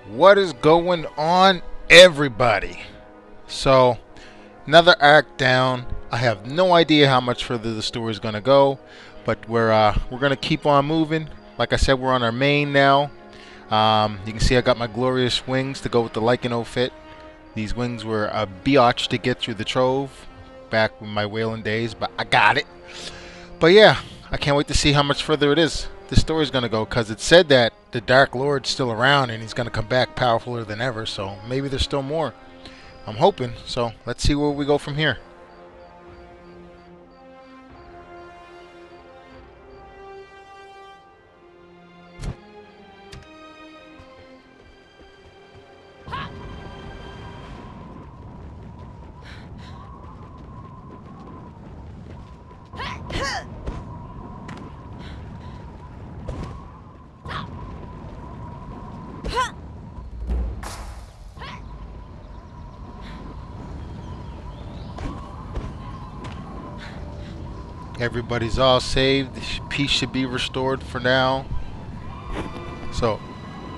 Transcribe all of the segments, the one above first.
What is going on, everybody? So, another arc down. I have no idea how much further the story is gonna go, but we're gonna keep on moving. Like I said, we're on our main now. You can see I got my glorious wings to go with the Lycan fit. These wings were a biatch to get through the Trove back in my whaling days, but I got it. But yeah, I can't wait to see how much further it is. The story's gonna go because it said that the Dark Lord's still around and he's gonna come back powerfuler than ever. So maybe there's still more. I'm hoping. So let's see where we go from here. Everybody's all saved. Peace should be restored for now. So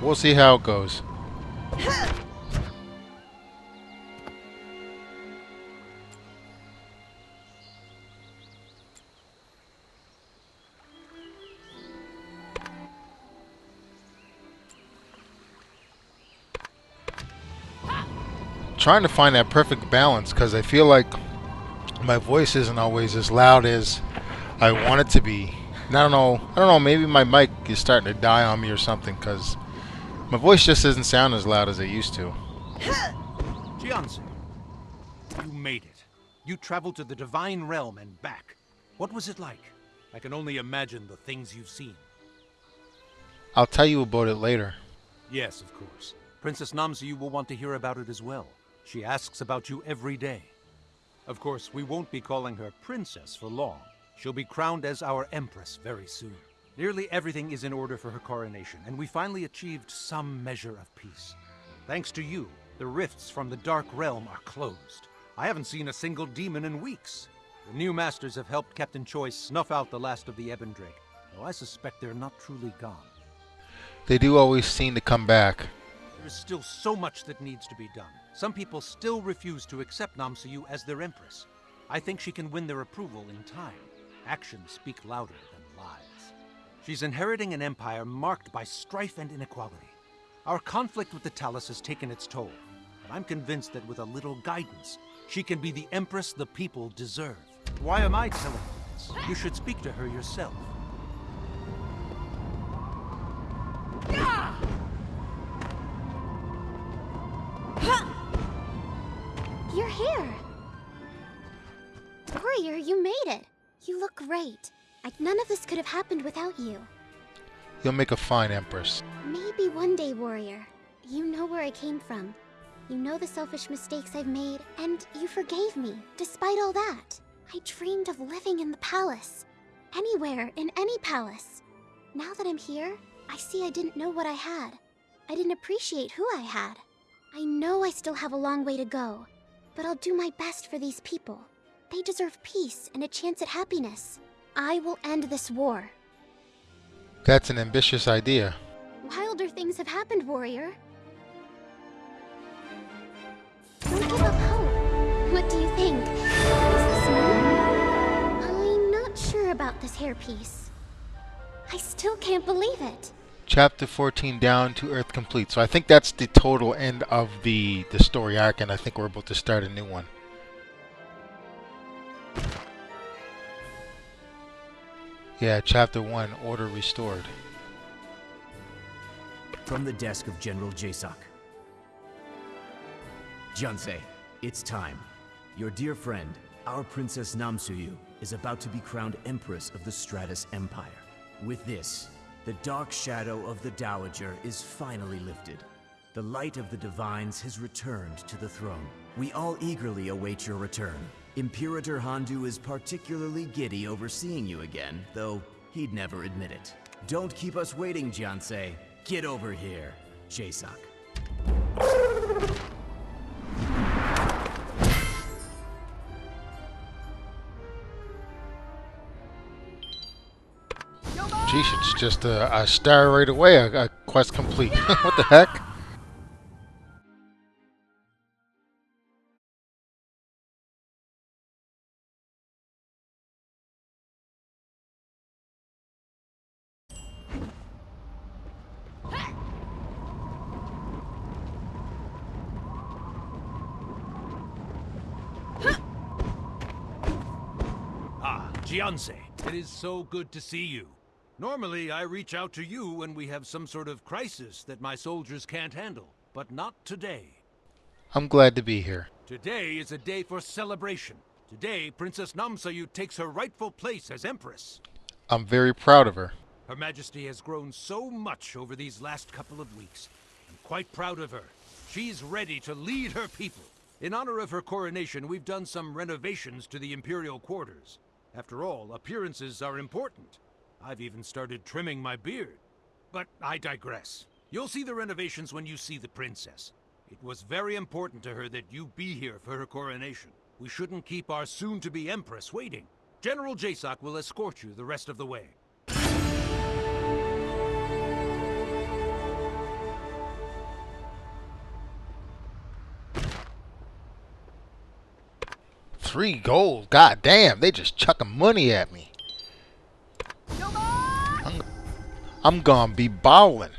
we'll see how it goes. Trying to find that perfect balance because I feel like my voice isn't always as loud as I want it to be. And I don't know. Maybe my mic is starting to die on me or something because my voice just doesn't sound as loud as it used to. Jianzi, you made it. You traveled to the Divine Realm and back. What was it like? I can only imagine the things you've seen. I'll tell you about it later. Yes, of course. Princess Namsu will want to hear about it as well. She asks about you every day. Of course, we won't be calling her princess for long. She'll be crowned as our empress very soon. Nearly everything is in order for her coronation, and we finally achieved some measure of peace. Thanks to you, the rifts from the Dark Realm are closed. I haven't seen a single demon in weeks. The new masters have helped Captain Choi snuff out the last of the Ebon Drake, though I suspect they're not truly gone. They do always seem to come back. There is still so much that needs to be done. Some people still refuse to accept Namsu as their empress. I think she can win their approval in time. Actions speak louder than lies. She's inheriting an empire marked by strife and inequality. Our conflict with the Talus has taken its toll, but I'm convinced that with a little guidance, she can be the empress the people deserve. Why am I telling you this? You should speak to her yourself. You're here! Warrior, you made it! You look great. None of this could have happened without you. You'll make a fine empress. Maybe one day, Warrior. You know where I came from. You know the selfish mistakes I've made, and you forgave me, despite all that. I dreamed of living in the palace. Anywhere, in any palace. Now that I'm here, I see I didn't know what I had. I didn't appreciate who I had. I know I still have a long way to go, but I'll do my best for these people. They deserve peace and a chance at happiness. I will end this war. That's an ambitious idea. Wilder things have happened, Warrior. Don't give up hope. What do you think? Is this moon? I'm not sure about this hairpiece. I still can't believe it. Chapter 14 down to Earth complete. So I think that's the total end of the story arc, and I think we're about to start a new one. Yeah, Chapter 1, Order Restored. From the desk of General Jasok. Jianze, it's time. Your dear friend, our Princess Namsuyu, is about to be crowned Empress of the Stratus Empire. With this, the dark shadow of the Dowager is finally lifted. The light of the Divines has returned to the throne. We all eagerly await your return. Imperator Handu is particularly giddy over seeing you again, though he'd never admit it. Don't keep us waiting, Jianze. Get over here, Jasok. Geez, it's just a star right away, a quest complete. What the heck? Jianse, it is so good to see you. Normally, I reach out to you when we have some sort of crisis that my soldiers can't handle, but not today. I'm glad to be here. Today is a day for celebration. Today, Princess Namsayu takes her rightful place as Empress. I'm very proud of her. Her Majesty has grown so much over these last couple of weeks. I'm quite proud of her. She's ready to lead her people. In honor of her coronation, we've done some renovations to the Imperial quarters. After all, appearances are important. I've even started trimming my beard. But I digress. You'll see the renovations when you see the princess. It was very important to her that you be here for her coronation. We shouldn't keep our soon-to-be Empress waiting. General Jasoc will escort you the rest of the way. $3 gold. God damn, they just chucking money at me. I'm gonna be ballin'.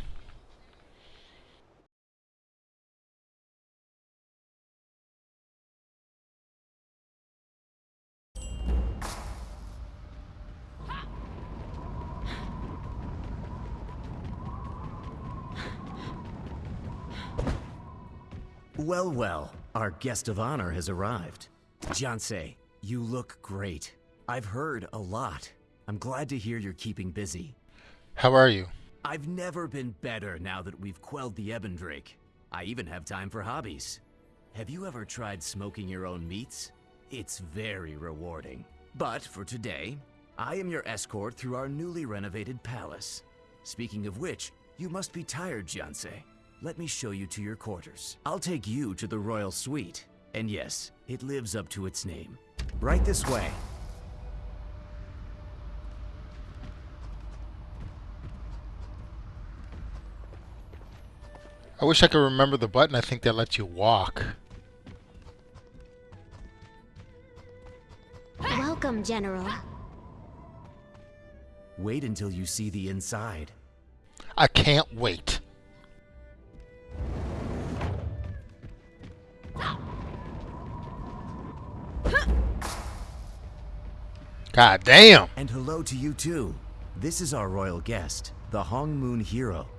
Well, well, our guest of honor has arrived. Jianse, you look great. I've heard a lot. I'm glad to hear you're keeping busy. How are you? I've never been better now that we've quelled the Ebon Drake. I even have time for hobbies. Have you ever tried smoking your own meats? It's very rewarding. But for today, I am your escort through our newly renovated palace. Speaking of which, you must be tired, Jianse. Let me show you to your quarters. I'll take you to the royal suite. And yes, it lives up to its name. Right this way. I wish I could remember the button. I think that lets you walk. Welcome, General. Wait until you see the inside. I can't wait. God damn. And hello to you too. This is our royal guest, the Hong Moon Hero.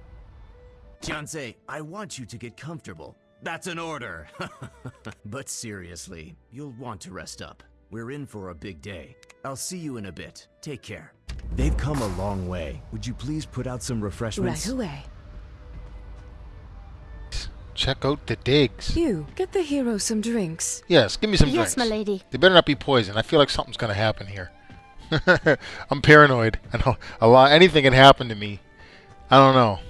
Jianse, I want you to get comfortable. That's an order. But seriously, you'll want to rest up. We're in for a big day. I'll see you in a bit. Take care. They've come a long way. Would you please put out some refreshments? Right away. Check out the digs. You, get the hero some drinks. Yes, give me some Yes, drinks. my lady. They better not be poison. I feel like something's gonna happen here. I'm paranoid. I know anything can happen to me. I don't know.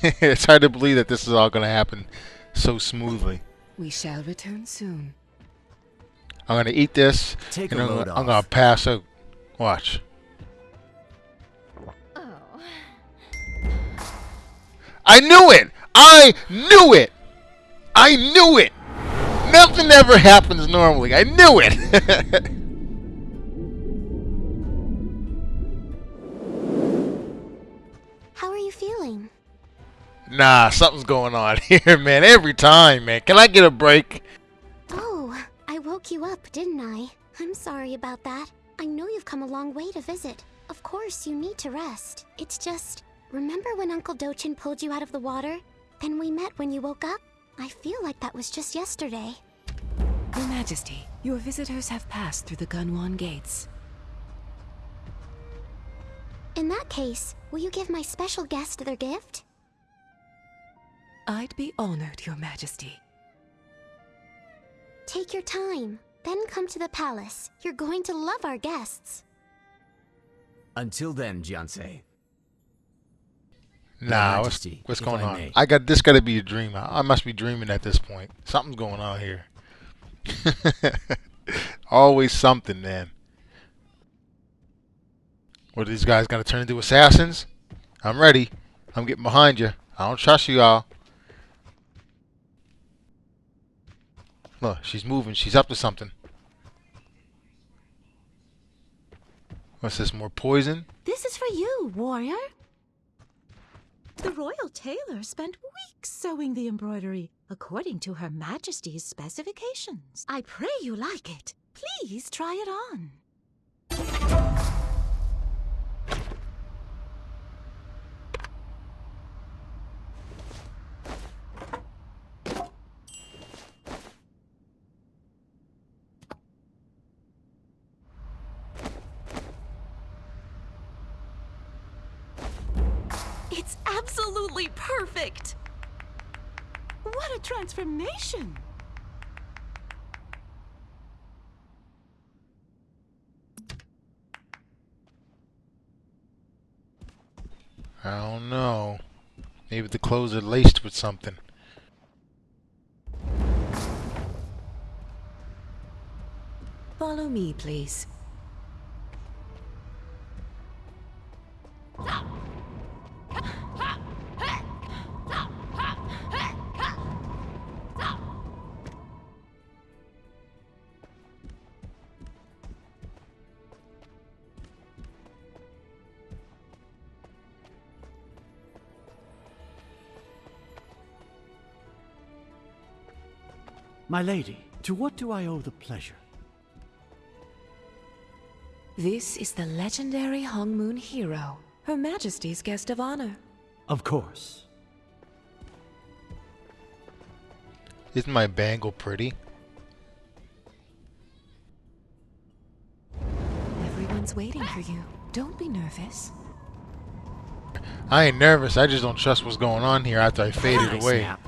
It's hard to believe that this is all gonna happen so smoothly. We shall return soon. I'm gonna eat this, Take and a I'm load gonna off. pass out. Watch. Oh. I knew it! I knew it! I knew it! Nothing ever happens normally. I knew it! How are you feeling? Nah, something's going on here, man. Every time, man. Can I get a break? Oh, I woke you up, didn't I? I'm sorry about that. I know you've come a long way to visit. Of course, you need to rest. It's just, remember when Uncle Dochin pulled you out of the water? Then we met when you woke up? I feel like that was just yesterday. Your Majesty, your visitors have passed through the Gunwan gates. In that case, will you give my special guest their gift? I'd be honored, Your Majesty. Take your time. Then come to the palace. You're going to love our guests. Until then, Jianse. Nah, Majesty, what's if going I on? may. This gotta be a dream. I must be dreaming at this point. Something's going on here. Always something, man. What are these guys gonna turn into assassins? I'm ready. I'm getting behind you. I don't trust you all. Look, she's moving. She's up to something. What's this? More poison? This is for you, warrior. The royal tailor spent weeks sewing the embroidery according to Her Majesty's specifications. I pray you like it. Please try it on. It's absolutely perfect! What a transformation! I don't know. Maybe the clothes are laced with something. Follow me, please. My lady, to what do I owe the pleasure? This is the legendary Hongmoon hero, Her Majesty's guest of honor. Of course. Isn't my bangle pretty? Everyone's waiting for you. Don't be nervous. I ain't nervous. I just don't trust what's going on here after I faded Nice away. nap.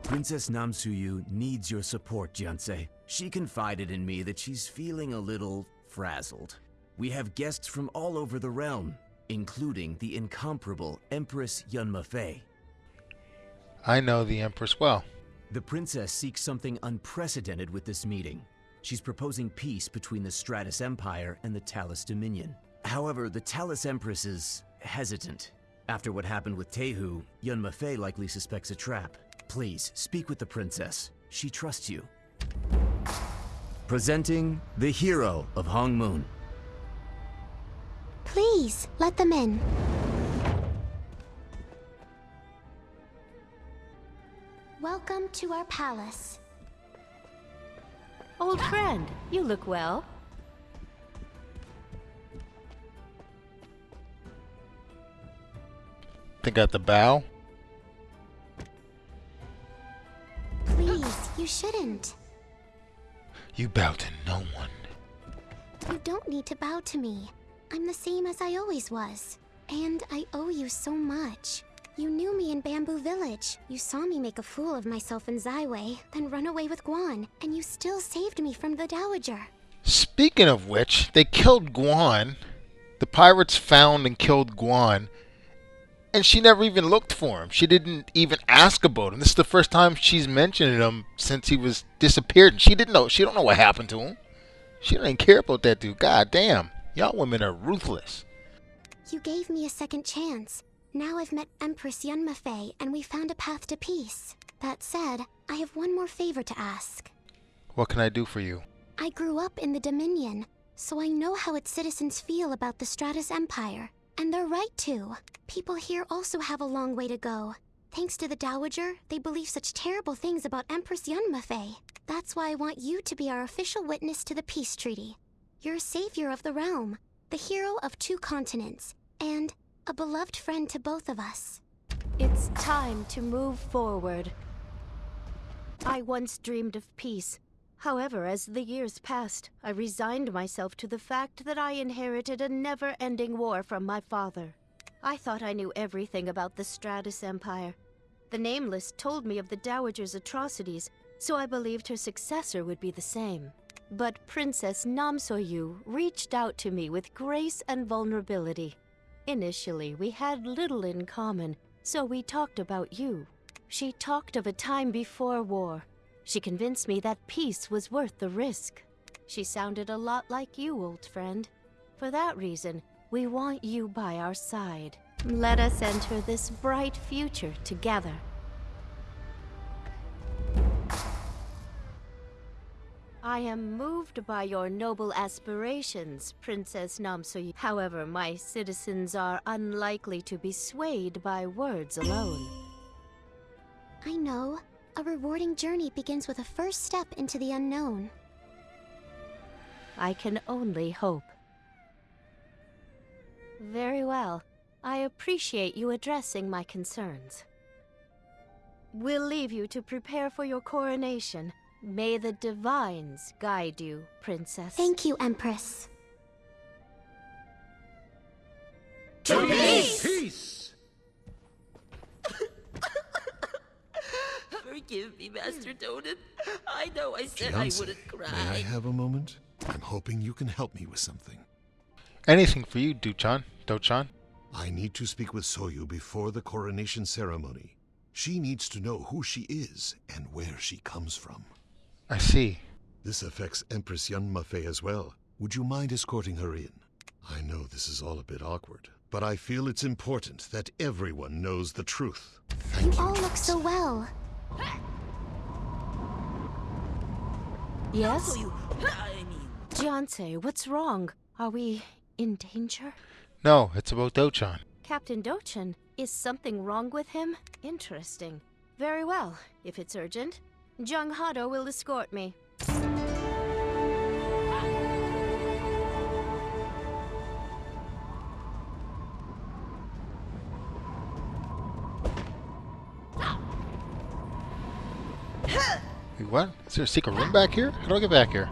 Princess Namsuyu needs your support, Jianse. She confided in me that she's feeling a little frazzled. We have guests from all over the realm, including the incomparable Empress Yunma Fei. I know the Empress well. The princess seeks something unprecedented with this meeting. She's proposing peace between the Stratus Empire and the Talus Dominion. However, the Talus Empress is hesitant. After what happened with Tehu, Yunma Fei likely suspects a trap. Please, speak with the princess. She trusts you. Presenting the hero of Hongmoon. Please, let them in. Welcome to our palace. Old friend, you look well. Think at the bow? Please, you shouldn't. You bow to no one. You don't need to bow to me. I'm the same as I always was. And I owe you so much. You knew me in Bamboo Village. You saw me make a fool of myself in Zaiwei, then run away with Guan, and you still saved me from the Dowager. Speaking of which, they killed Guan. The pirates found and killed Guan. And she never even looked for him. She didn't even ask about him. This is the first time she's mentioned him since he was disappeared. And she didn't know. She don't know what happened to him. She don't even care about that dude. God damn. Y'all women are ruthless. You gave me a second chance. Now I've met Empress Yunma Fei, and we found a path to peace. That said, I have one more favor to ask. What can I do for you? I grew up in the Dominion, so I know how its citizens feel about the Stratus Empire. And they're right to. People here also have a long way to go. Thanks to the Dowager, they believe such terrible things about Empress Yunma Fei. That's why I want you to be our official witness to the peace treaty. You're a savior of the realm, the hero of 2 continents, and a beloved friend to both of us. It's time to move forward. I once dreamed of peace. However, as the years passed, I resigned myself to the fact that I inherited a never-ending war from my father. I thought I knew everything about the Stratus Empire. The Nameless told me of the Dowager's atrocities, so I believed her successor would be the same. But Princess Namsoyu reached out to me with grace and vulnerability. Initially, we had little in common, so we talked about you. She talked of a time before war. She convinced me that peace was worth the risk. She sounded a lot like you, old friend. For that reason, we want you by our side. Let us enter this bright future together. I am moved by your noble aspirations, Princess Namsoyu. However, my citizens are unlikely to be swayed by words alone. I know. A rewarding journey begins with a first step into the unknown. I can only hope. Very well. I appreciate you addressing my concerns. We'll leave you to prepare for your coronation. May the divines guide you, Princess. Thank you, Empress. To peace! Peace! Forgive me, Master Donan. I know I said I wouldn't cry. May I have a moment? I'm hoping you can help me with something. Anything for you, Dochan. I need to speak with Soyu before the coronation ceremony. She needs to know who she is and where she comes from. I see. This affects Empress Yun Mafei as well. Would you mind escorting her in? I know this is all a bit awkward, but I feel it's important that everyone knows the truth. Thank you. You all look so well. Yes? Jianse, what's wrong? Are we in danger? No, it's about Dochan. Captain Dochan, is something wrong with him? Interesting. Very well. If it's urgent, Jung Hado will escort me. Wait, what? Is there a secret room back here? How do I get back here?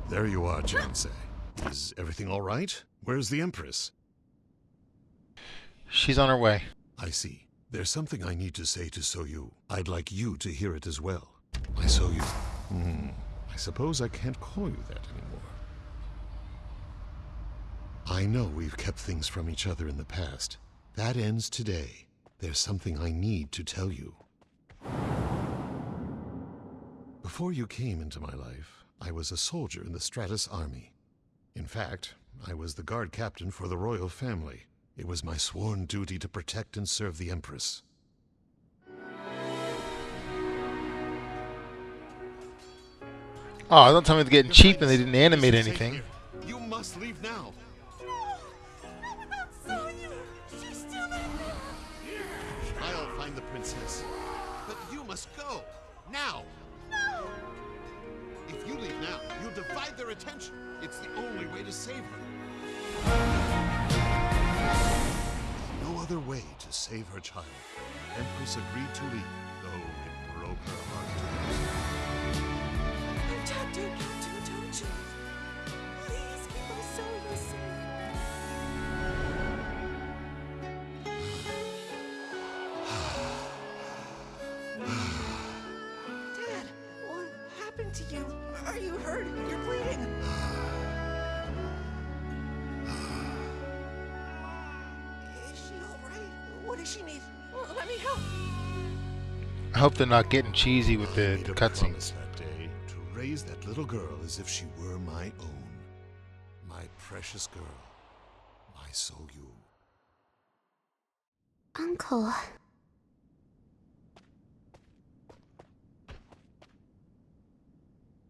There you are, Jianse. Is everything all right? Where's the Empress? She's on her way. I see. There's something I need to say to Soyu. I'd like you to hear it as well. My Soyu. I suppose I can't call you that anymore. I know we've kept things from each other in the past. That ends today. There's something I need to tell you. Before you came into my life, I was a soldier in the Stratus Army. In fact, I was the guard captain for the royal family. It was my sworn duty to protect and serve the Empress. Oh, don't tell me they're getting cheap and they didn't animate anything. You must leave now. She's still not here. I'll find the princess. But you must go. Now. No. If you leave now, you'll divide their attention. It's the only way to save her. No other way to save her child. The Empress agreed to leave, though it broke her heart to lose. Protector, Captain Dochan. Please keep our Soyu safe. Dad, what happened to you? Are you hurt? You're bleeding. Is she all right? What does she need? Let me help. I hope they're not getting cheesy with the made a cutscenes. promise that day to raise that little girl as if she were my own. My precious girl. My Soyu. Uncle.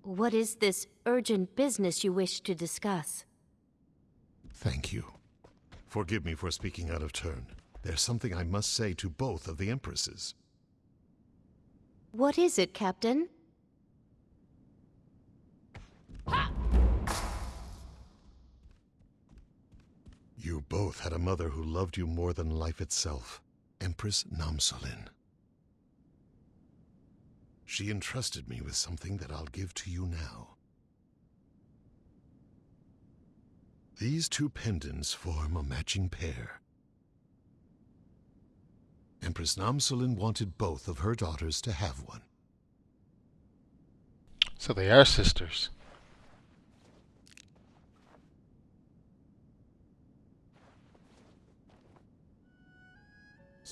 What is this urgent business you wish to discuss? Thank you. Forgive me for speaking out of turn. There's something I must say to both of the Empresses. What is it, Captain? You both had a mother who loved you more than life itself, Empress Namsolin. She entrusted me with something that I'll give to you now. These two pendants form a matching pair. Empress Namsolin wanted both of her daughters to have one. So they are sisters.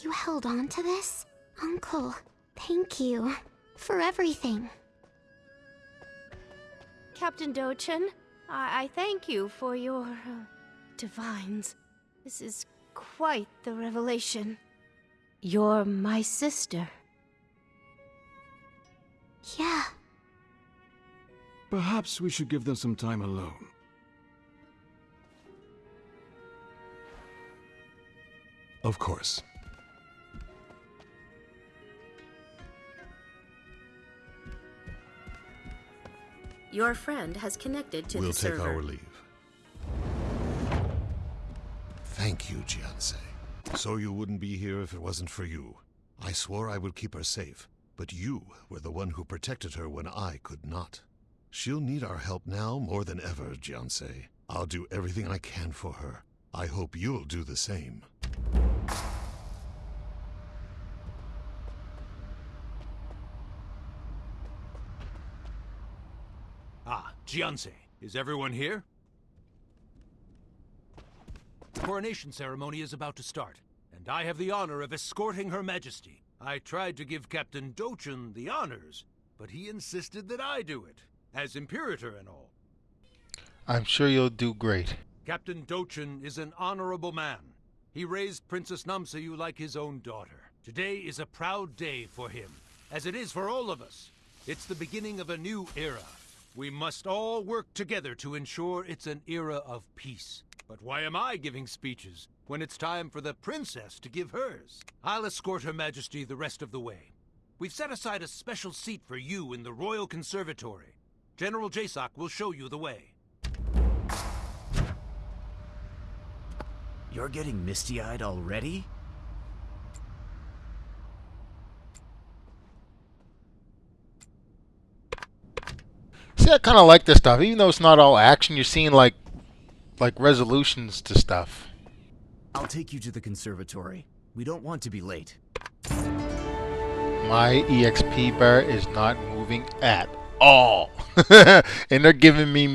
You held on to this? Uncle, thank you for everything. Captain Dochan, I thank you for your divines. This is quite the revelation. You're my sister. Yeah. Perhaps we should give them some time alone. Of course. Your friend has connected to We'll the server. take our leave. Thank you, Jianse. So you wouldn't be here if it wasn't for you. I swore I would keep her safe. but you were the one who protected her when I could not. She'll need our help now more than ever, Jiansei. I'll do everything I can for her. I hope you'll do the same. Ah, Jiansei, is everyone here? The coronation ceremony is about to start, and I have the honor of escorting Her Majesty. I tried to give Captain Dochin the honors, but he insisted that I do it, as Imperator and all. I'm sure you'll do great. Captain Dochin is an honorable man. He raised Princess Namsayu like his own daughter. Today is a proud day for him, as it is for all of us. It's the beginning of a new era. We must all work together to ensure it's an era of peace. But why am I giving speeches when it's time for the princess to give hers? I'll escort Her Majesty the rest of the way. We've set aside a special seat for you in the Royal Conservatory. General Jasoc will show you the way. You're getting misty-eyed already? See, I kind of like this stuff. Even though it's not all action, you're seeing like resolutions to stuff. I'll take you to the conservatory. We don't want to be late. My EXP bar is not moving at all. And they're giving me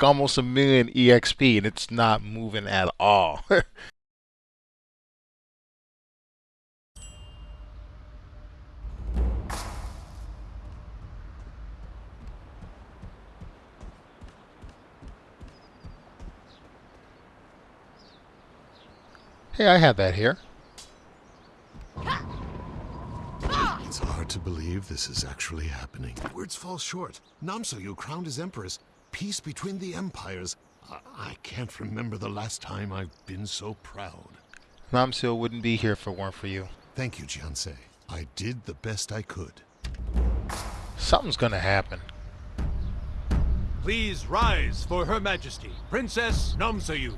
almost a million EXP, and it's not moving at all. Hey, I have that here. It's hard to believe this is actually happening. Words fall short. Namsoyu crowned as Empress. Peace between the empires. I can't remember the last time I've been so proud. Namsil wouldn't be here if it weren't for you. Thank you, Jiansei. I did the best I could. Something's gonna happen. Please rise for Her Majesty, Princess Namsayu.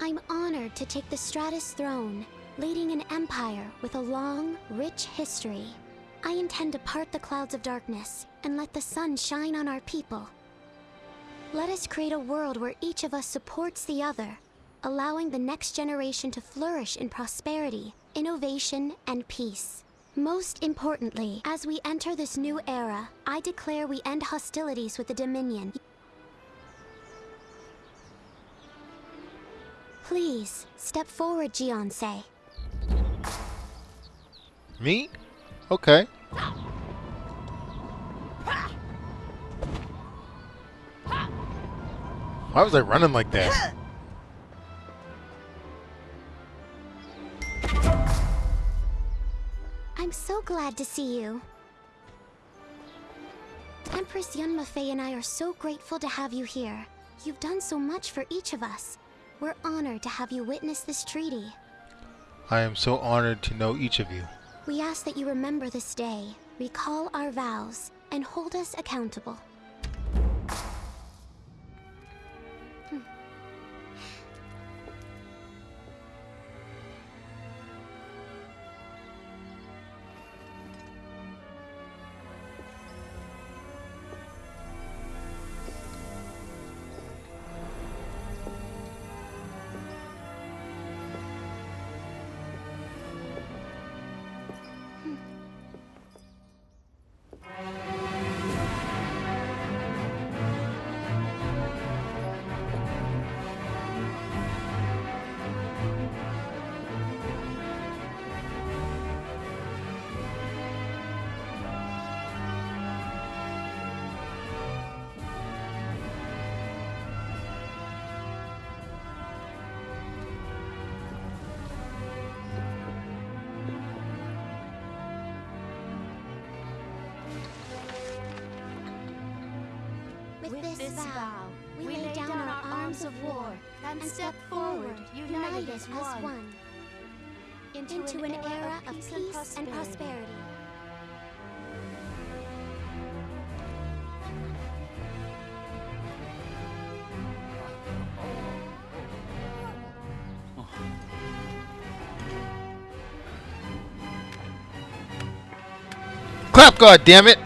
I'm honored to take the Stratus throne, leading an empire with a long, rich history. I intend to part the clouds of darkness and let the sun shine on our people. Let us create a world where each of us supports the other, allowing the next generation to flourish in prosperity, innovation, and peace. Most importantly, as we enter this new era, I declare we end hostilities with the Dominion. Please, step forward, Jiansei. Me? Okay. Why was I running like that? I'm so glad to see you. Empress Yunmafei and I are so grateful to have you here. You've done so much for each of us. We're honored to have you witness this treaty. I am so honored to know each of you. We ask that you remember this day, recall our vows, and hold us accountable. With this vow, we lay down our arms of war and step forward, united as one, into an era of peace and prosperity. clap, God damn it!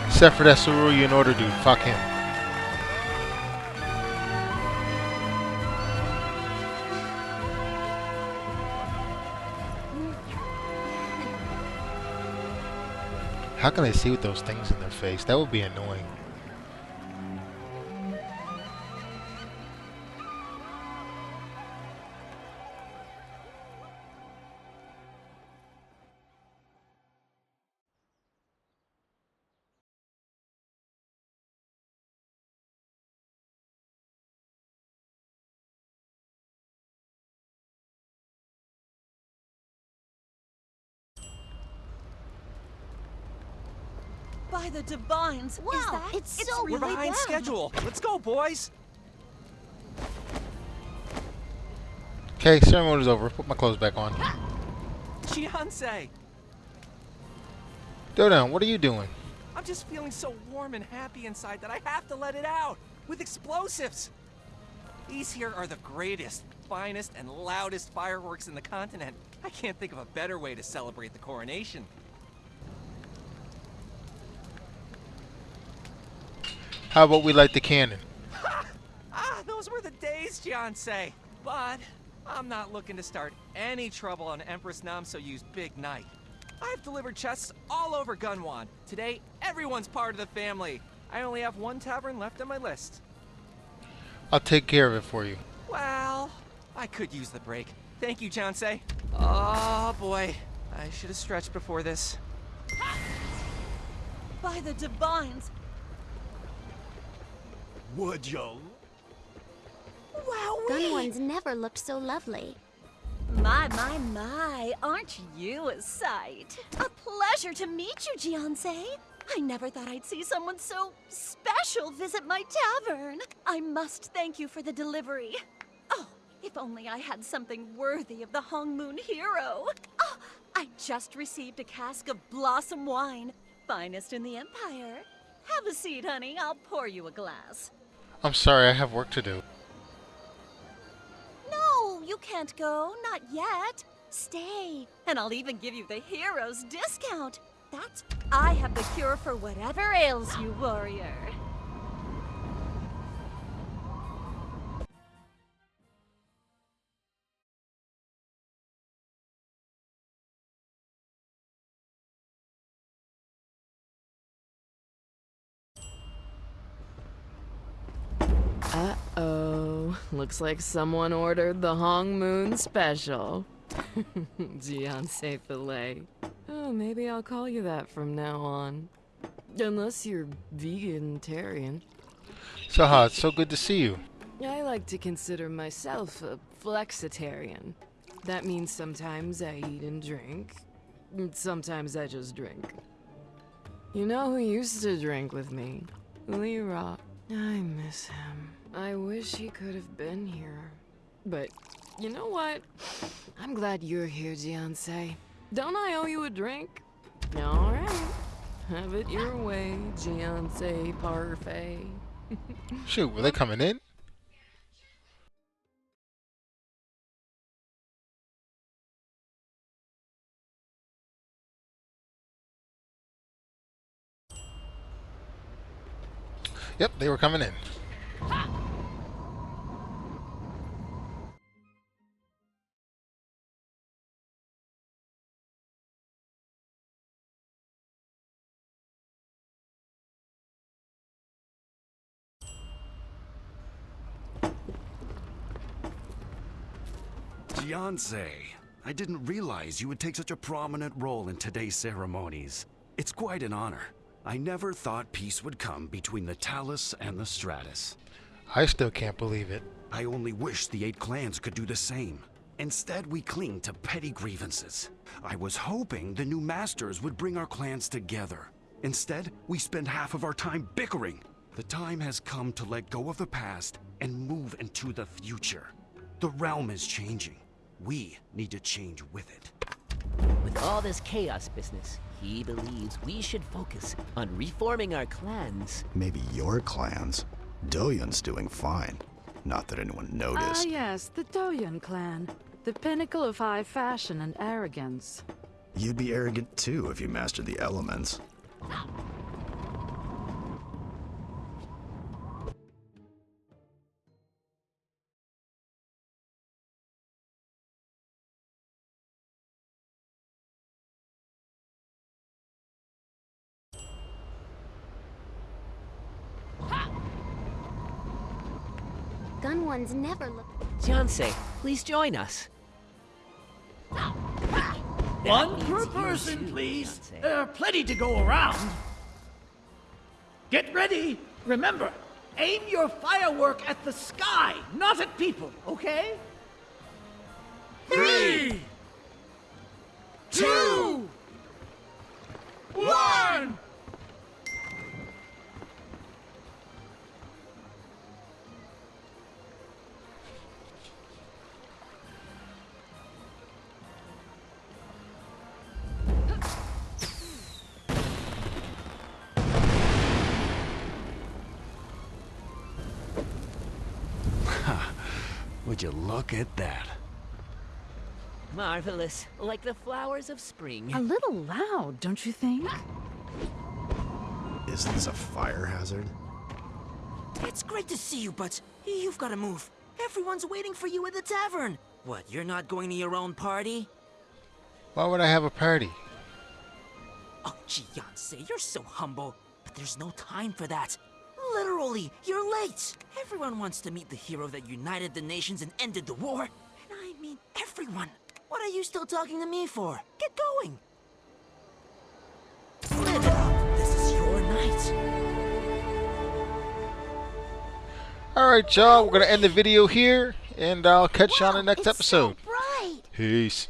Except for that Cerulean Order dude. Fuck him. How can they see with those things in their face? That would be annoying. By the divines! Wow, is that? it's so We're really behind them. schedule. Let's go, boys. Okay, ceremony's over. Put my clothes back on. Fiancé! Dodan, what are you doing? I'm just feeling so warm and happy inside that I have to let it out with explosives. These here are the greatest, finest, and loudest fireworks in the continent. I can't think of a better way to celebrate the coronation. How about we light the cannon? Those were the days, Fiancé. But I'm not looking to start any trouble on Empress Namsoyu's big night. I've delivered chests all over Gunwan. Today, everyone's part of the family. I only have one tavern left on my list. I'll take care of it for you. Well, I could use the break. Thank you, Fiancé. Oh boy, I should have stretched before this. By the divines! Would you? Wow! Gunwan's never looked so lovely. My, aren't you a sight? A pleasure to meet you, Gianse. I never thought I'd see someone so special visit my tavern. I must thank you for the delivery. Oh, if only I had something worthy of the Hong Moon hero. Oh, I just received a cask of blossom wine, finest in the Empire. Have a seat, honey. I'll pour you a glass. I'm sorry, I have work to do. No, you can't go. Not yet. Stay, and I'll even give you the hero's discount. I have the cure for whatever ails you, warrior. Uh-oh. Looks like someone ordered the Hong Moon special. Gianse Filet. Oh, maybe I'll call you that from now on. Unless you're vegetarian. So, it's so good to see you. I like to consider myself a flexitarian. That means sometimes I eat and drink. Sometimes I just drink. You know who used to drink with me? Leroy. I miss him. I wish he could have been here. But, you know what? I'm glad you're here, Gianse. Don't I owe you a drink? Alright. Have it your way, Gianse Parfait. Shoot, were they coming in? Yep, they were coming in. Fiancé, I didn't realize you would take such a prominent role in today's ceremonies. It's quite an honor. I never thought peace would come between the Talus and the Stratus. I still can't believe it. I only wish the 8 clans could do the same. Instead, we cling to petty grievances. I was hoping the new masters would bring our clans together. Instead, we spend half of our time bickering. The time has come to let go of the past and move into the future. The realm is changing. We need to change with it. With all this chaos business, he believes we should focus on reforming our clans. Maybe your clans? Doyun's doing fine. Not that anyone noticed. Ah, yes, the Doyun clan. The pinnacle of high fashion and arrogance. You'd be arrogant too if you mastered the elements. Gunwan's never looked. Jianse, please join us. One per person, please. There are plenty to go around. Get ready. Remember, aim your firework at the sky, not at people, okay? 3, 2, 1! Would you look at that? Marvelous, like the flowers of spring. A little loud, don't you think? Is this a fire hazard? It's great to see you, but you've got to move. Everyone's waiting for you at the tavern. What, you're not going to your own party? Why would I have a party? Oh, Jianse, you're so humble. But there's no time for that. Literally, you're late. Everyone wants to meet the hero that united the nations and ended the war. And I mean everyone. What are you still talking to me for? Get going. Live it up. This is your night. Alright, y'all. We're going to end the video here. And I'll catch you on the next episode. So bright. Peace.